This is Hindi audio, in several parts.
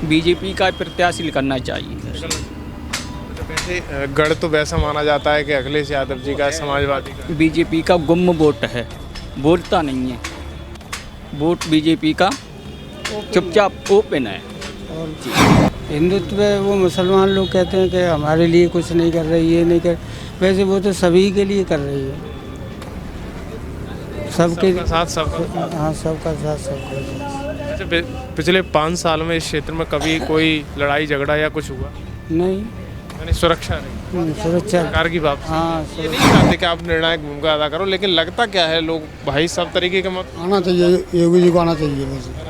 बीजेपी का प्रत्याशी करना चाहिए। वैसे गढ़ तो वैसा माना जाता है कि अखिलेश यादव जी का, समाजवादी का। बीजेपी का गुम वोट है, बोलता नहीं है, वोट बीजेपी का चुपचाप ओपन है। हिंदुत्व वो मुसलमान लोग कहते हैं कि हमारे लिए कुछ नहीं कर रही, ये नहीं कर, वैसे वो तो सभी के लिए कर रही है, सबके साथ सब। हाँ, सबका साथ सबका साथ। अच्छा, पिछले 5 साल में इस क्षेत्र में कभी कोई लड़ाई झगड़ा या कुछ हुआ? नहीं, यानी सुरक्षा रही, सुरक्षा। सरकार की बात। हाँ, ये नहीं चाहते कि आप निर्णायक भूमिका अदा करो, लेकिन लगता क्या है लोग भाई सब तरीके के मत। आना चाहिए, योगी जी को आना चाहिए वैसे।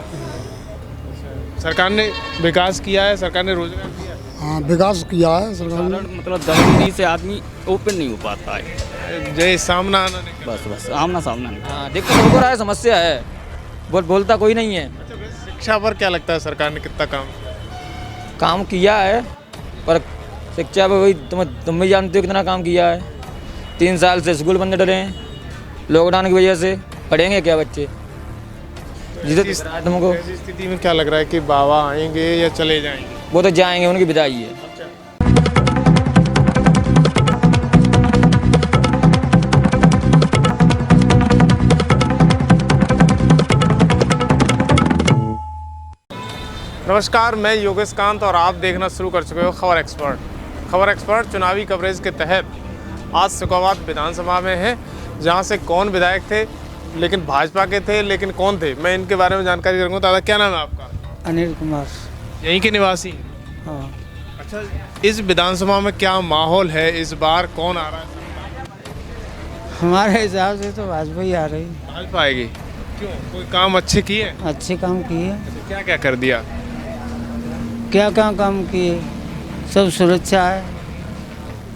सरकार ने विकास किया है, सरकार ने रोजगार दिया है। हाँ, विकास किया है सरकार ने। मतलब दबंगी से आदमी ओपन नहीं हो पाता है। जय सामना आना नहीं। बस आमना सामना नहीं। हाँ, दिक्कत सबको रहा है, समस्या है, बोलता कोई नहीं है। शिक्षा पर क्या लगता है सरकार ने कितना काम किया है, पर शिक्षा पर वही तुम भी जानते हो कितना काम किया है। 3 साल से स्कूल बंद डले हैं लॉकडाउन की वजह से, पढ़ेंगे क्या बच्चे? तुमको ऐसी स्थिति में क्या लग रहा है कि बाबा आएंगे या चले जाएंगे? वो तो जाएंगे, उनकी विदाई है। नमस्कार, मैं योगेश कांत और आप देखना शुरू कर चुके हो खबर एक्सपर्ट। खबर एक्सपर्ट चुनावी कवरेज के तहत आज सुखाबाद विधानसभा में है, जहां से कौन विधायक थे, लेकिन भाजपा के थे, लेकिन कौन थे, मैं इनके बारे में जानकारी रखूँगा। दादा, क्या नाम है आपका? अनिल कुमार। यहीं के निवासी? हाँ। अच्छा, इस विधानसभा में क्या माहौल है, इस बार कौन आ रहा है? हमारे हिसाब से तो भाजपा ही आ रही। भाजपा आएगी? क्यों, कोई काम अच्छे किए? अच्छे काम किए। क्या क्या कर दिया? क्या क्या काम किए? सब सुरक्षा है,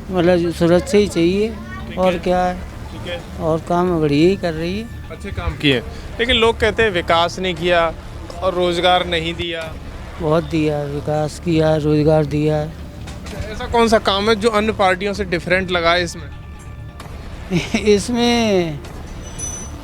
मतलब सुरक्षा ही चाहिए, और क्या है, ठीक है, और काम बढ़िया ही कर रही है। अच्छे काम किए, लेकिन लोग कहते हैं विकास नहीं किया और रोजगार नहीं दिया। बहुत दिया, विकास किया, रोजगार दिया। ऐसा कौन सा काम है जो अन्य पार्टियों से डिफरेंट लगा है इसमें? इसमें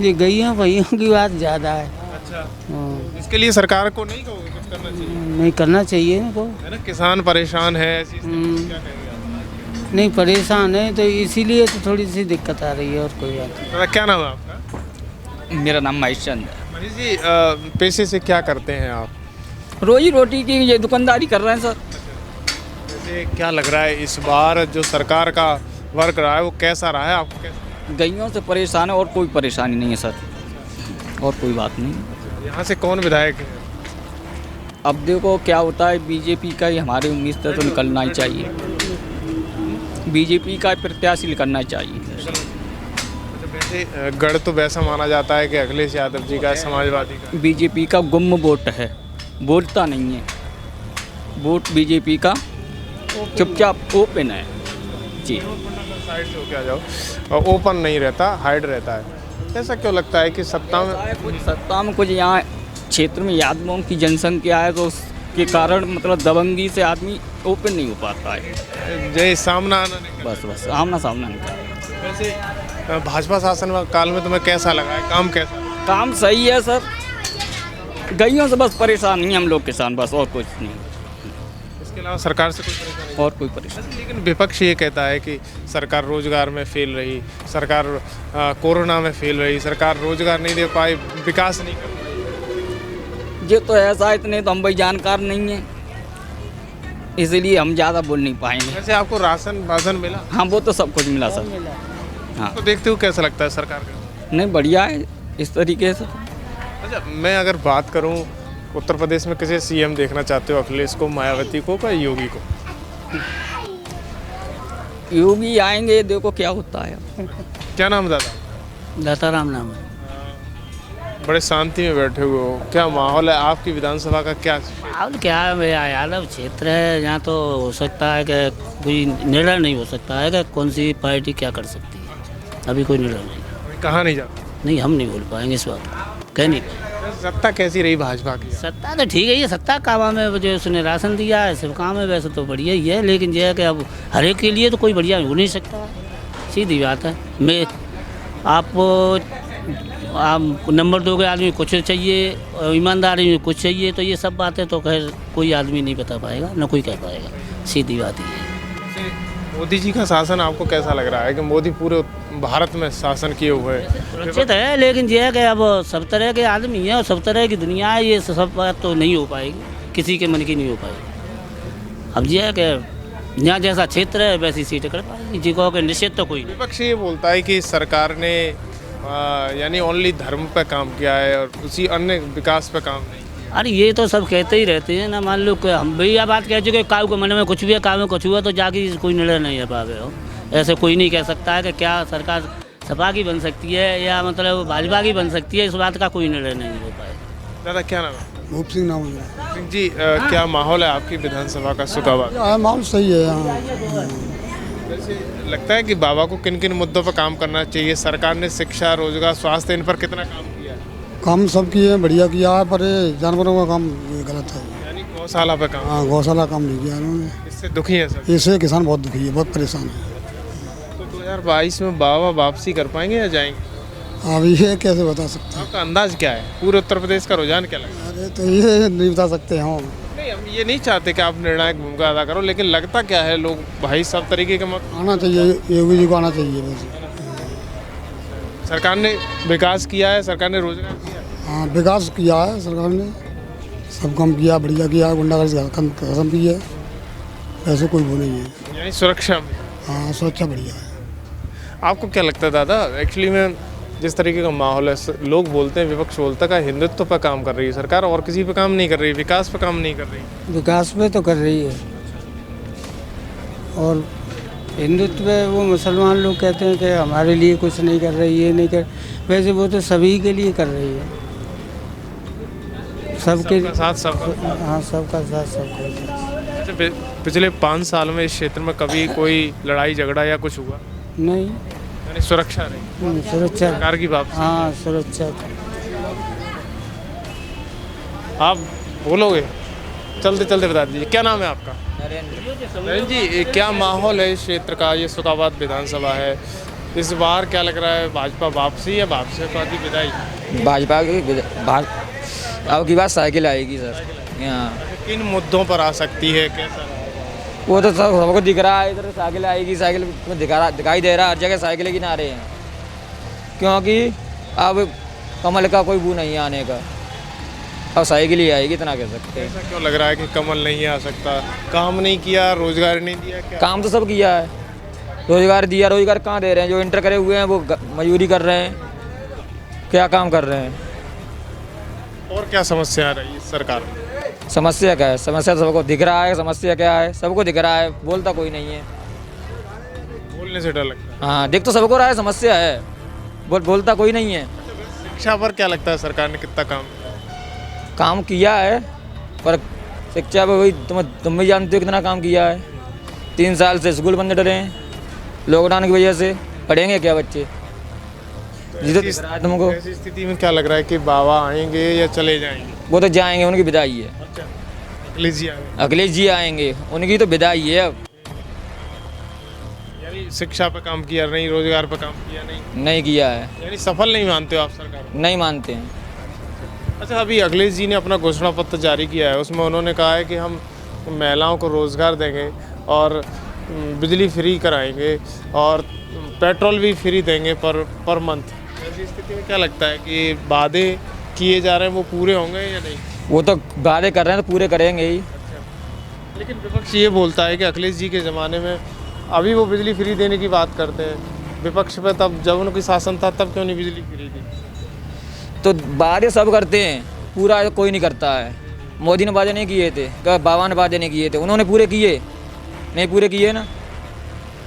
ये गैयों भैयों की बात ज़्यादा है। अच्छा, हाँ। इसके लिए सरकार को नहीं कहोगे कुछ करना चाहिए? नहीं करना चाहिए इनको, है ना, किसान परेशान है, ऐसी स्थिति में क्या कहेंगे आप? नहीं परेशान है तो इसीलिए तो थोड़ी सी दिक्कत आ रही है, और कोई बात नहीं। दादा, क्या नाम है आपका? मेरा नाम महेश चंद है। मनीष जी, पेशे से क्या करते हैं आप? रोजी रोटी की ये दुकानदारी कर रहे हैं सर। वैसे क्या लग रहा है इस बार जो सरकार का वर्क रहा है वो कैसा रहा है आपको? कैसा? गैयों से परेशान है और कोई परेशानी नहीं है सर, और कोई बात नहीं। यहाँ से कौन विधायक है? अब देखो क्या होता है, बीजेपी का ही हमारे उम्मीद से तो निकलना ही चाहिए, बीजेपी का प्रत्याशी करना चाहिए। वैसे गढ़ तो वैसा माना जाता है कि अखिलेश यादव जी का, समाजवादी का। बीजेपी का गुम वोट है, बोलता नहीं है, वोट बीजेपी का चुपचाप ओपन है जी। साइड से होके आ जाओ, ओपन नहीं रहता, हाइड रहता है। ऐसा क्यों लगता है कि सत्ता में कुछ यहाँ क्षेत्र में यादवों की जनसंख्या है, तो उसके कारण मतलब दबंगी से आदमी ओपन नहीं हो पाता है। जय सामना आना नहीं। बस आमना सामना नहीं। वैसे भाजपा शासन काल में तुम्हें कैसा लगा है, काम कैसा? काम सही है सर, गैयों से बस परेशान नहीं हम लोग किसान, बस और कुछ नहीं। इसके अलावा सरकार से कोई परेशानी? और कोई परेशानी। लेकिन विपक्ष ये कहता है कि सरकार रोजगार में फेल रही, सरकार कोरोना में फेल रही, सरकार रोजगार नहीं दे पाई, विकास नहीं कर पाई। ये तो ऐसा, इतने तो हम भाई जानकार नहीं है, इसीलिए हम ज़्यादा बोल नहीं पाएंगे। वैसे आपको राशन मिला? हाँ, वो तो सब कुछ मिला सर। हाँ, तो देखते हो कैसा लगता है सरकार का? नहीं बढ़िया है इस तरीके से। अच्छा, मैं अगर बात करूं, उत्तर प्रदेश में किसे सीएम देखना चाहते हो, अखिलेश को, मायावती को या योगी को? योगी आएंगे, देखो क्या होता है। क्या नाम दादा? दाताराम नाम है। बड़े शांति में बैठे हुए हो, क्या माहौल है आपकी विधानसभा का? क्या अब क्या है, मेरा यादव क्षेत्र है, यहाँ तो हो सकता है कि कोई निर्णय नहीं हो सकता है कि कौन सी पार्टी क्या कर सकती है, अभी कोई निर्णय नहीं। कहाँ नहीं जाता? नहीं, हम नहीं बोल पाएंगे इस बात को, कह नहीं पाएंगे। सत्ता कैसी रही भाजपा की? सत्ता तो ठीक है, ये सत्ता काम है, जो उसने राशन दिया है सब काम है, वैसे तो बढ़िया ही है, लेकिन यह है कि अब हर एक के लिए तो कोई बढ़िया हो नहीं सकता, सीधी बात है। मैं आप आप नंबर 2 के आदमी कुछ चाहिए और ईमानदारी में कुछ चाहिए, तो ये सब बातें तो खैर कोई आदमी नहीं बता पाएगा, ना कोई कह पाएगा, सीधी बात ही है। मोदी जी का शासन आपको कैसा लग रहा है कि मोदी पूरे भारत में शासन किए हुए हैं? सुरक्षित है, लेकिन ये है कि अब सब तरह के आदमी हैं और सब तरह की दुनिया है, ये सब बात तो नहीं हो पाएगी, किसी के मन की नहीं हो पाएगी। अब ये है कि यहाँ जैसा क्षेत्र है वैसी सीटें कर पाएगी, जी को निश्चित तो कोई नहीं। विपक्ष ये बोलता है कि सरकार ने यानी ओनली धर्म पर काम किया है और उसी अन्य विकास पर काम नहीं। अरे ये तो सब कहते ही रहते हैं ना, मान लो कि हम भी यह बात कह चुके काऊ के मन में कुछ भी है, काऊ में कुछ हुआ तो जाके कोई निर्णय नहीं है पावे हो। ऐसे कोई नहीं कह सकता है कि क्या सरकार सपा की बन सकती है या मतलब भाजपा की बन सकती है, इस बात का कोई निर्णय नहीं हो पाए। दादा क्या नाम है? भूप सिंह नाम है। सिंह जी, क्या माहौल है आपकी विधानसभा का सुखाबाद? माहौल सही है यहाँ। वैसे लगता है कि बाबा को किन किन मुद्दों पर काम करना चाहिए? सरकार ने शिक्षा, रोजगार, स्वास्थ्य इन पर कितना काम किया है? काम सब किए हैं, बढ़िया किया है, पर ये जानवरों का काम ये गलत है। यानी गौशाला पे काम। हाँ, गौशाला काम नहीं किया इन्होंने। इससे दुखी है सर। इससे किसान बहुत दुखी है, बहुत परेशान है। तो 2022 में बाबा वापसी कर पाएंगे या जाएंगे? अब ये कैसे बता सकते हैं? आपका अंदाज क्या है? पूरे उत्तर प्रदेश का रुझान क्या लग रहा है? अरे तो ये नहीं बता सकते हम। नहीं, हम ये नहीं चाहते कि आप निर्णायक भूमिका अदा करो, लेकिन लगता क्या है लोग भाई सब तरीके के मत। आना चाहिए, योगी जी को आना चाहिए बस। सरकार ने विकास किया है, सरकार ने रोजगार किया है। हाँ, विकास किया है सरकार ने, सब काम किया, बढ़िया किया, गुंडागर्दी खत्म की है, ऐसे कोई वो नहीं है। यानी सुरक्षा में। हाँ, सुरक्षा बढ़िया है। आपको क्या लगता है दादा, एक्चुअली में जिस तरीके का माहौल है, लोग बोलते हैं, विपक्ष बोलता है कि हिंदुत्व पर काम कर रही है सरकार और किसी पे काम नहीं कर रही, विकास पे काम नहीं कर रही। विकास पे तो कर रही है, और हिंदुत्व पे वो मुसलमान लोग कहते हैं कि हमारे लिए कुछ नहीं कर रही, ये नहीं कर, वैसे वो तो सभी के लिए कर रही है, सबके साथ सब। हाँ, सबका साथ सबका साथ। अच्छा, पिछले 5 साल में इस क्षेत्र में कभी कोई लड़ाई झगड़ा या कुछ हुआ? नहीं, यानी सुरक्षा रही सुरक्षा। सरकार की बात। हाँ, सुरक्षा। आप बोलोगे? चलते चलते बता दीजिए, क्या नाम है आपका? नरेंद्र जी, ये क्या माहौल है इस क्षेत्र का? ये सुखाबाद विधानसभा है, इस बार क्या लग रहा है, भाजपा वापसी या वापसी के बाद ही विदाई? भाजपा की अब की बात साइकिल आएगी सर यहाँ। किन मुद्दों पर आ सकती है, कैसा? वो तो सब सबको दिख रहा है, इधर साइकिल आएगी, साइकिल में दिखाई दे रहा है, हर जगह साइकिल के नारे हैं, क्योंकि अब कमल का कोई वो नहीं है आने का, अब साइकिल ही आएगी, इतना कह सकते हैं। ऐसा क्यों लग रहा है कि कमल नहीं आ सकता? काम नहीं किया, रोजगार नहीं दिया क्या? काम तो सब किया है, रोजगार दिया, रोजगार कहाँ दे रहे हैं? जो इंटर करे हुए हैं वो मजदूरी कर रहे हैं, क्या काम कर रहे हैं? और क्या समस्या आ रही है सरकार में? समस्या क्या है? समस्या सबको दिख रहा है, समस्या क्या है सबको दिख रहा है, बोलता कोई नहीं है। बोलने से डर लगता है। हाँ, दिख तो सबको रहा है, समस्या है, बोलता कोई नहीं है। शिक्षा पर क्या लगता है सरकार ने कितना काम किया है, पर शिक्षा पर वही तुम भी जानते हो कितना काम किया है। 3 साल से स्कूल बंद डरे हैं लॉकडाउन की वजह से, पढ़ेंगे क्या बच्चे? जिधर दिख रहा है तुमको। ऐसी स्थिति में क्या लग रहा है कि बाबा आएंगे या चले जाएंगे? वो तो जाएंगे, उनकी विदाई है। अखिलेश जी आएंगे। अखिलेश जी आएंगे, उनकी तो विदाई है अब। यानी शिक्षा पर काम किया नहीं, रोजगार पर काम किया नहीं किया है, यानी सफल नहीं मानते हो आप सरकार को? नहीं मानते हैं। अच्छा, अभी अखिलेश जी ने अपना घोषणा पत्र जारी किया है, उसमें उन्होंने कहा है कि हम महिलाओं को रोजगार देंगे और बिजली फ्री कराएंगे और पेट्रोल भी फ्री देंगे पर मंथ। ऐसी स्थिति में क्या लगता है कि वादे किए जा रहे हैं वो पूरे होंगे या नहीं? वो तो वादे कर रहे हैं तो पूरे करेंगे ही। लेकिन विपक्ष ये बोलता है कि अखिलेश जी के ज़माने में अभी वो बिजली फ्री देने की बात करते हैं, विपक्ष पे तब जब उनकी शासन था तब क्यों नहीं बिजली फ्री दी? तो वादे सब करते हैं, पूरा कोई नहीं करता है। मोदी ने वादे नहीं किए थे, बाबा ने वादे नहीं किए थे, उन्होंने पूरे किए नहीं? पूरे किए ना।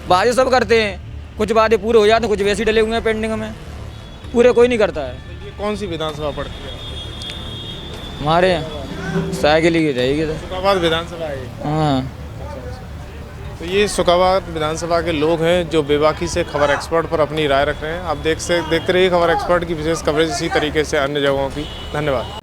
वादे सब करते हैं, कुछ वादे पूरे हो जाते हैं, कुछ वैसे डले हुए हैं पेंडिंग में, पूरे कोई नहीं करता है। तो ये कौन सी विधानसभा पड़ती है? हमारे यहाँ साइकिल ही रहेगी सर। सुखाबाद विधानसभा है। हाँ, तो ये सुखाबाद विधानसभा के लोग हैं जो बेबाकी से खबर एक्सपर्ट पर अपनी राय रख रहे हैं। आप देखते रहिए खबर एक्सपर्ट की विशेष कवरेज इसी तरीके से अन्य जगहों की। धन्यवाद।